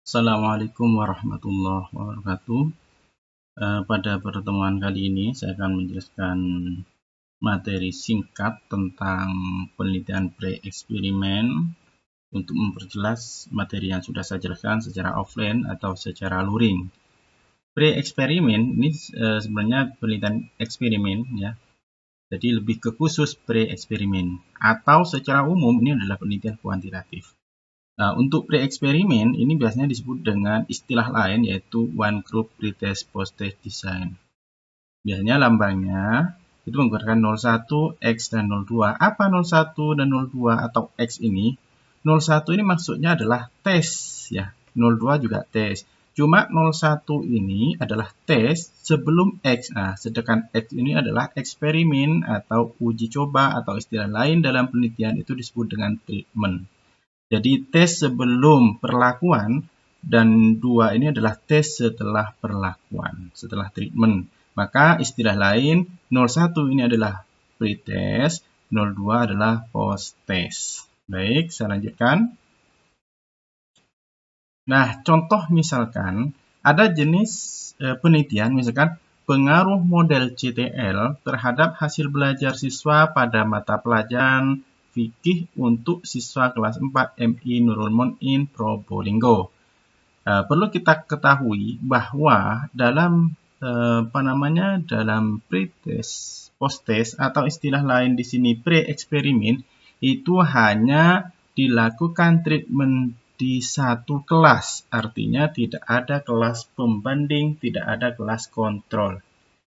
Assalamualaikum warahmatullahi wabarakatuh. Pada pertemuan kali ini saya akan menjelaskan materi singkat tentang penelitian pre-eksperimen untuk memperjelas materi yang sudah saya jelaskan secara offline atau secara luring. Pre-eksperimen ini sebenarnya penelitian eksperimen ya. Jadi lebih ke khusus pre-eksperimen atau secara umum ini adalah penelitian kuantitatif. Nah, untuk pre-eksperimen ini biasanya disebut dengan istilah lain yaitu one group pretest post-test design. Biasanya lambangnya itu menggunakan 01, X, dan 02. Apa 01 dan 02 atau X ini? 01 ini maksudnya adalah tes ya. 02 juga tes. Cuma 01 ini adalah tes sebelum X. Nah, sedangkan X ini adalah eksperimen atau uji coba atau istilah lain dalam penelitian itu disebut dengan treatment. Jadi tes sebelum perlakuan dan 2 ini adalah tes setelah perlakuan, setelah treatment. Maka istilah lain 01 ini adalah pre-test, 02 adalah post-test. Baik, saya lanjutkan. Nah, contoh misalkan ada jenis penelitian misalkan pengaruh model CTL terhadap hasil belajar siswa pada mata pelajaran fikih untuk siswa kelas 4 MI Nurul Munin Probolinggo. Perlu kita ketahui bahwa dalam dalam pre-test, post-test atau istilah lain di sini pre-eksperimen itu hanya dilakukan treatment di satu kelas, artinya tidak ada kelas pembanding, tidak ada kelas kontrol.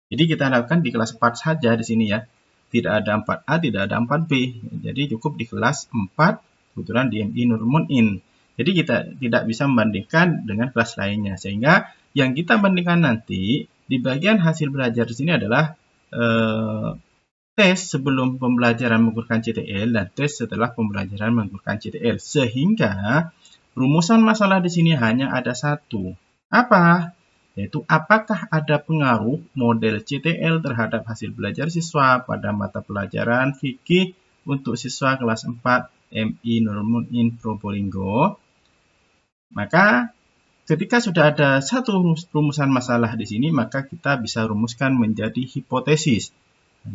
Jadi kita lakukan di kelas 4 saja di sini ya. Tidak ada 4A, tidak ada 4B. Jadi cukup di kelas 4, kebetulan di MI Nurul Munin. Jadi kita tidak bisa membandingkan dengan kelas lainnya. Sehingga yang kita bandingkan nanti di bagian hasil belajar di sini adalah tes sebelum pembelajaran menggunakan CTL dan tes setelah pembelajaran menggunakan CTL. Sehingga rumusan masalah di sini hanya ada satu. Apa? Yaitu apakah ada pengaruh model CTL terhadap hasil belajar siswa pada mata pelajaran fikih untuk siswa kelas 4 MI Nurul Munin Probolinggo. Maka ketika sudah ada satu rumusan masalah di sini, maka kita bisa rumuskan menjadi hipotesis.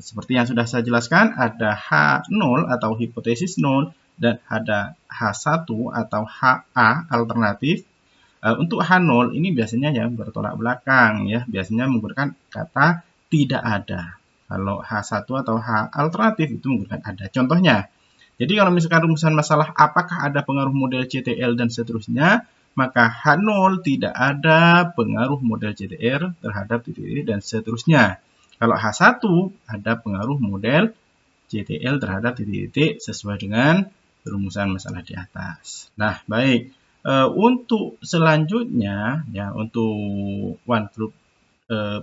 Seperti yang sudah saya jelaskan, ada H0 atau hipotesis 0 dan ada H1 atau HA alternatif. Untuk H0 ini biasanya yang bertolak belakang ya, biasanya menggunakan kata tidak ada. Kalau H1 atau H alternatif itu menggunakan ada. Contohnya, jadi kalau misalkan rumusan masalah apakah ada pengaruh model CTL dan seterusnya, maka H0 tidak ada pengaruh model CTR terhadap titik-titik dan seterusnya. Kalau H1 ada pengaruh model CTL terhadap titik-titik sesuai dengan rumusan masalah di atas. Nah, baik. Untuk selanjutnya ya untuk one group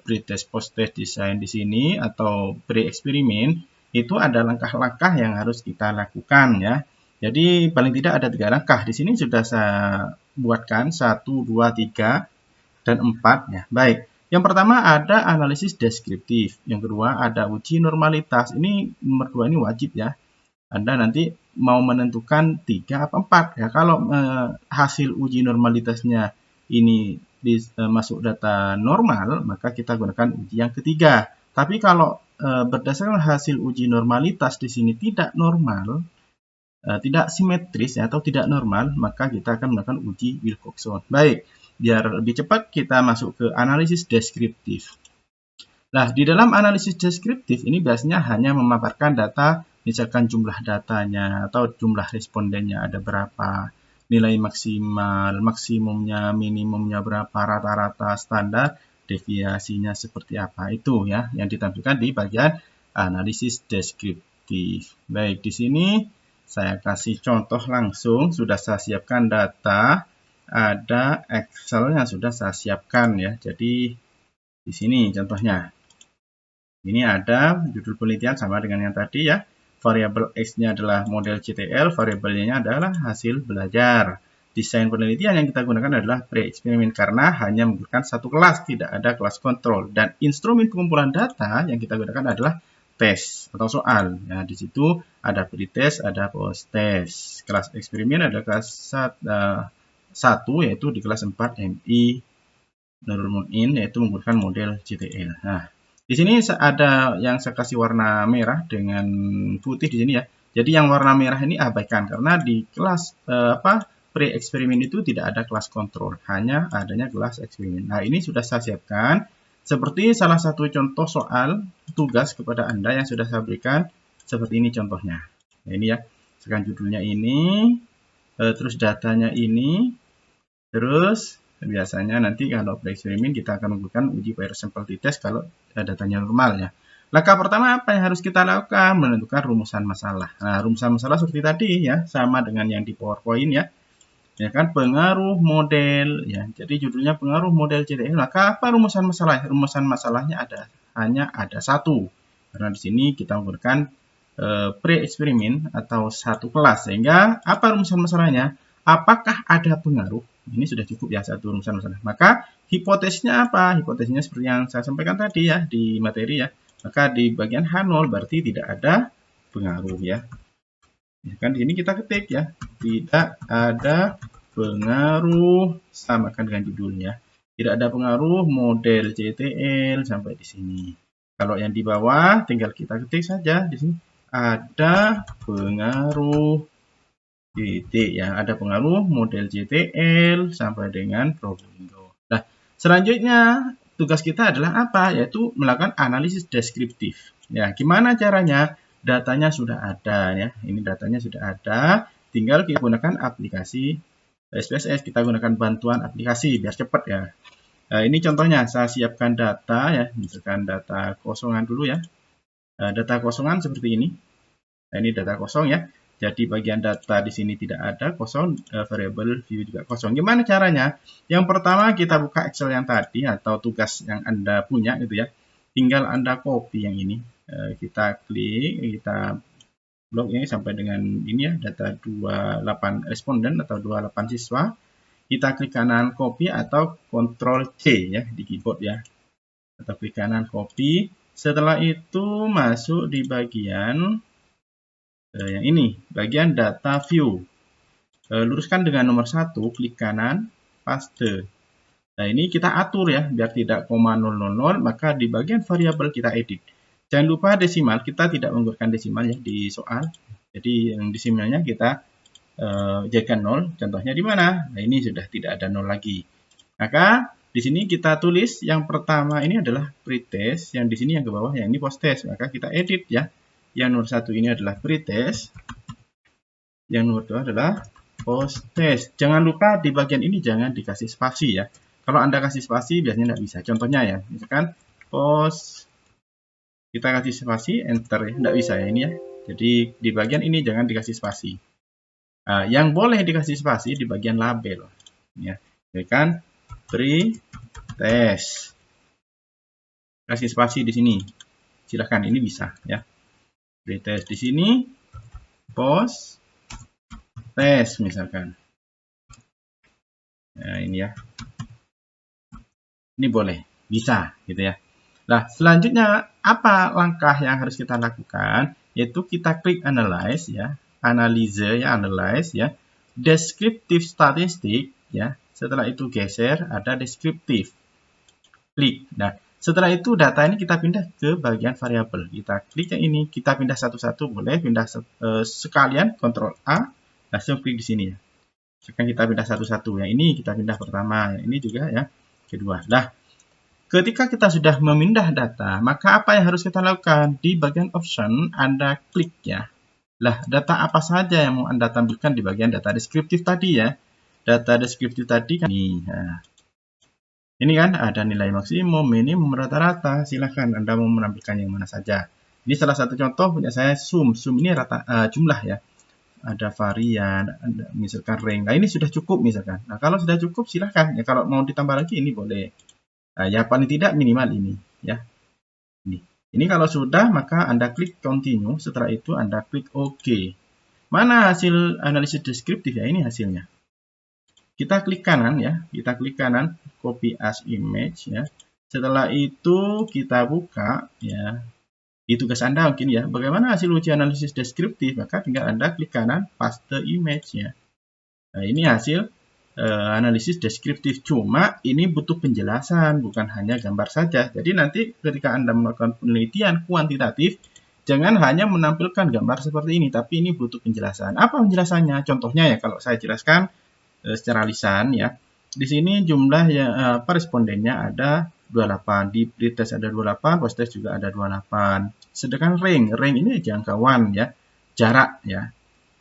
pre-test post-test design di sini atau pre-eksperimen itu ada langkah-langkah yang harus kita lakukan ya. Jadi paling tidak ada 3 langkah. Di sini sudah saya buatkan 1, 2, 3 dan 4 ya. Baik. Yang pertama ada analisis deskriptif. Yang kedua ada uji normalitas. Ini nomor 2 ini wajib ya. Anda nanti mau menentukan 3 atau 4 ya. Kalau hasil uji normalitasnya ini masuk data normal, maka kita gunakan uji yang ketiga. Tapi kalau berdasarkan hasil uji normalitas di sini tidak normal, tidak simetris ya, atau tidak normal, maka kita akan melakukan uji Wilcoxon. Baik, biar lebih cepat kita masuk ke analisis deskriptif. Nah, di dalam analisis deskriptif ini biasanya hanya memaparkan data, misalkan jumlah datanya atau jumlah respondennya ada berapa, nilai maksimal, maksimumnya, minimumnya berapa, rata-rata, standar, deviasinya seperti apa. Itu ya yang ditampilkan di bagian analisis deskriptif. Baik, di sini saya kasih contoh langsung, sudah saya siapkan data, ada Excel yang sudah saya siapkan ya. Jadi di sini contohnya. Ini ada judul penelitian sama dengan yang tadi ya. Variabel X-nya adalah model CTL, variabelnya adalah hasil belajar. Desain penelitian yang kita gunakan adalah pre-eksperimen karena hanya menggunakan satu kelas, tidak ada kelas kontrol. Dan instrumen pengumpulan data yang kita gunakan adalah tes atau soal. Nah, di situ ada pre-test, ada post-test. Kelas eksperimen ada kelas 1 yaitu di kelas 4 MI Nurul Muin yaitu menggunakan model CTL. Nah, di sini ada yang saya kasih warna merah dengan putih di sini ya. Jadi yang warna merah ini abaikan karena di kelas pre-eksperimen itu tidak ada kelas kontrol, hanya adanya kelas eksperimen. Nah, ini sudah saya siapkan seperti salah satu contoh soal tugas kepada Anda yang sudah saya berikan seperti ini contohnya. Nah, ini ya, sekarang judulnya ini, terus datanya ini, terus biasanya nanti kalau pre-eksperimen kita akan menggunakan uji pair sample t-test kalau datanya normal ya. Langkah pertama apa yang harus kita lakukan? Menentukan rumusan masalah. Nah, rumusan masalah seperti tadi ya, sama dengan yang di PowerPoint ya. Ya kan, pengaruh model ya. Jadi judulnya pengaruh model CTL. Maka apa rumusan masalah? Rumusan masalahnya hanya ada satu. Karena di sini kita menggunakan pre-eksperimen atau satu kelas. Sehingga apa rumusan masalahnya? Apakah ada pengaruh? Ini sudah cukup ya, satu rumusan masalah. Maka hipotesisnya apa? Hipotesisnya seperti yang saya sampaikan tadi ya di materi ya. Maka di bagian H0 berarti tidak ada pengaruh ya. Ya kan, di sini kita ketik ya, tidak ada pengaruh, samakan dengan judulnya. Tidak ada pengaruh model CTL sampai di sini. Kalau yang di bawah tinggal kita ketik saja di sini ada pengaruh titik ya, ada pengaruh model CTL sampai dengan Probolinggo. Nah, selanjutnya tugas kita adalah apa? Yaitu melakukan analisis deskriptif. Ya, gimana caranya? Datanya sudah ada ya. Ini datanya sudah ada, tinggal kita gunakan aplikasi SPSS, kita gunakan bantuan aplikasi biar cepat ya. Nah, ini contohnya saya siapkan data ya, misalkan data kosongan dulu ya. Data kosongan seperti ini. Nah, ini data kosong ya. Jadi bagian data di sini tidak ada, kosong, variable view juga kosong. Gimana caranya? Yang pertama kita buka Excel yang tadi atau tugas yang Anda punya gitu ya. Tinggal Anda copy yang ini. Kita klik, kita blok ini sampai dengan ini ya, data 28 responden atau 28 siswa. Kita klik kanan copy atau Ctrl C ya di keyboard ya. Atau klik kanan copy. Setelah itu masuk di bagian yang ini, bagian data view. Luruskan dengan nomor 1, klik kanan, paste. Nah, ini kita atur ya, biar tidak koma 000, maka di bagian variabel kita edit. Jangan lupa desimal, kita tidak menggunakan desimal ya di soal. Jadi yang desimalnya kita jadikan 0, contohnya di mana? Nah, ini sudah tidak ada 0 lagi. Maka di sini kita tulis yang pertama ini adalah pretest, yang di sini yang ke bawah yang ini posttest. Maka kita edit ya. Yang nomor 1 ini adalah pretest. Yang nomor 2 adalah posttest. Jangan lupa di bagian ini jangan dikasih spasi ya. Kalau Anda kasih spasi biasanya tidak bisa. Contohnya ya, misalkan post, kita kasih spasi, enter ya, tidak bisa ya ini ya. Jadi di bagian ini jangan dikasih spasi. Nah, yang boleh dikasih spasi di bagian label. Ya, kan pretest. Kasih spasi di sini. Silahkan, ini bisa ya. Pretest di sini, post test misalkan. Nah, ini ya. Ini boleh, bisa gitu ya. Nah, selanjutnya apa langkah yang harus kita lakukan? Yaitu kita klik analyze ya, analyze ya, analyze ya, descriptive statistik ya. Setelah itu geser ada deskriptif. Klik. Nah, setelah itu data ini kita pindah ke bagian variabel. Kita klik yang ini, kita pindah satu-satu boleh, pindah sekalian, Ctrl A, langsung klik di sini ya. Sekarang kita pindah satu-satu. Yang ini kita pindah pertama, yang ini juga ya kedua. Nah, ketika kita sudah memindah data, maka apa yang harus kita lakukan? Di bagian option, Anda klik ya. Lah, data apa saja yang mau Anda tampilkan di bagian data deskriptif tadi ya. Data deskriptif tadi kan ini. Nah, ini kan ada nilai maksimum, minimum, rata-rata. Silahkan Anda mau menampilkan yang mana saja. Ini salah satu contoh punya saya sum. Sum ini jumlah ya. Ada varian, ada misalkan rank. Nah, ini sudah cukup misalkan. Nah, kalau sudah cukup silahkan. Ya, kalau mau ditambah lagi ini boleh. Nah, ya paling tidak minimal ini ya. Ini kalau sudah maka Anda klik continue. Setelah itu Anda klik OK. Mana hasil analisis deskriptif ya? Ini hasilnya. Kita klik kanan ya, kita klik kanan, copy as image ya. Setelah itu kita buka ya. Di tugas Anda mungkin ya, bagaimana hasil uji analisis deskriptif? Maka tinggal Anda klik kanan, paste image ya. Nah, ini hasil analisis deskriptif. Cuma ini butuh penjelasan, bukan hanya gambar saja. Jadi nanti ketika Anda melakukan penelitian kuantitatif, jangan hanya menampilkan gambar seperti ini, tapi ini butuh penjelasan. Apa penjelasannya? Contohnya ya, kalau saya jelaskan secara lisan ya. Di sini jumlah respondennya ada 28, di pretest ada 28, post-test juga ada 28. Sedangkan rank ini jangkauan ya, jarak ya.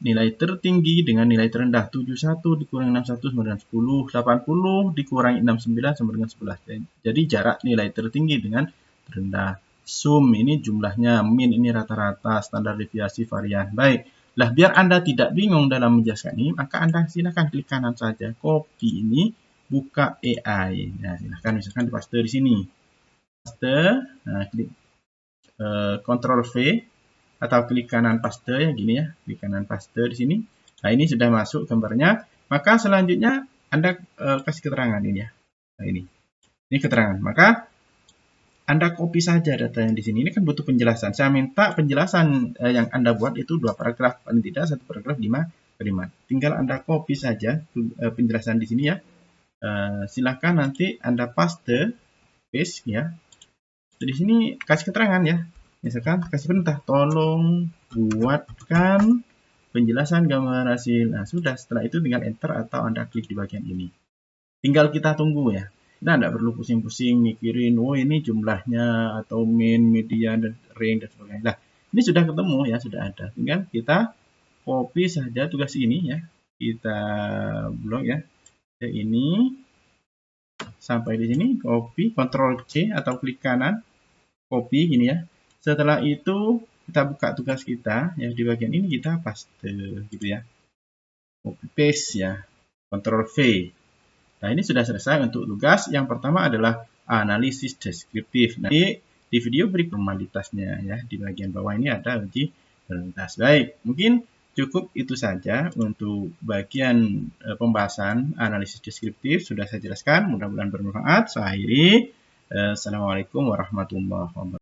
Nilai tertinggi dengan nilai terendah 71 dikurangi 61 sama dengan 10, 80 dikurangi 69 sama dengan 11. Jadi jarak nilai tertinggi dengan terendah. Sum ini jumlahnya, min ini rata-rata, standar deviasi, varian. Baik, lah biar Anda tidak bingung dalam menjelaskan ini, maka Anda silakan klik kanan saja, copy ini, buka AI. Nah, silakan misalkan di paste di sini. Paste, nah klik Ctrl V atau klik kanan paste ya gini ya, klik kanan paste di sini. Nah, ini sudah masuk gambarnya. Maka selanjutnya Anda kasih keterangan ini ya. Nah, ini keterangan. Maka Anda copy saja data yang di sini. Ini kan butuh penjelasan. Saya minta penjelasan yang Anda buat itu 2 paragraf, paling tidak 1 paragraf 5 kalimat. Tinggal Anda copy saja penjelasan di sini ya. Silahkan nanti Anda paste ya. Di sini kasih keterangan ya. Misalkan kasih perintah, tolong buatkan penjelasan gambar hasil. Nah, sudah. Setelah itu tinggal enter atau Anda klik di bagian ini. Tinggal kita tunggu ya. Kita tidak perlu pusing-pusing mikirin, oh ini jumlahnya atau min, median, dan range, dan sebagainya. Nah, ini sudah ketemu ya, sudah ada. Tinggal kita copy saja tugas ini ya. Kita blok ya. Ini sampai di sini, copy, Ctrl C atau klik kanan, copy gini ya. Setelah itu kita buka tugas kita ya, di bagian ini kita paste gitu ya, copy paste ya, Ctrl V. Nah, ini sudah selesai untuk tugas yang pertama adalah analisis deskriptif. Nah, di video berikut formalitasnya ya, di bagian bawah ini ada uji formalitas. Baik, mungkin cukup itu saja untuk bagian pembahasan analisis deskriptif. Sudah saya jelaskan, mudah-mudahan bermanfaat. Saya akhiri. Assalamualaikum warahmatullahi wabarakatuh.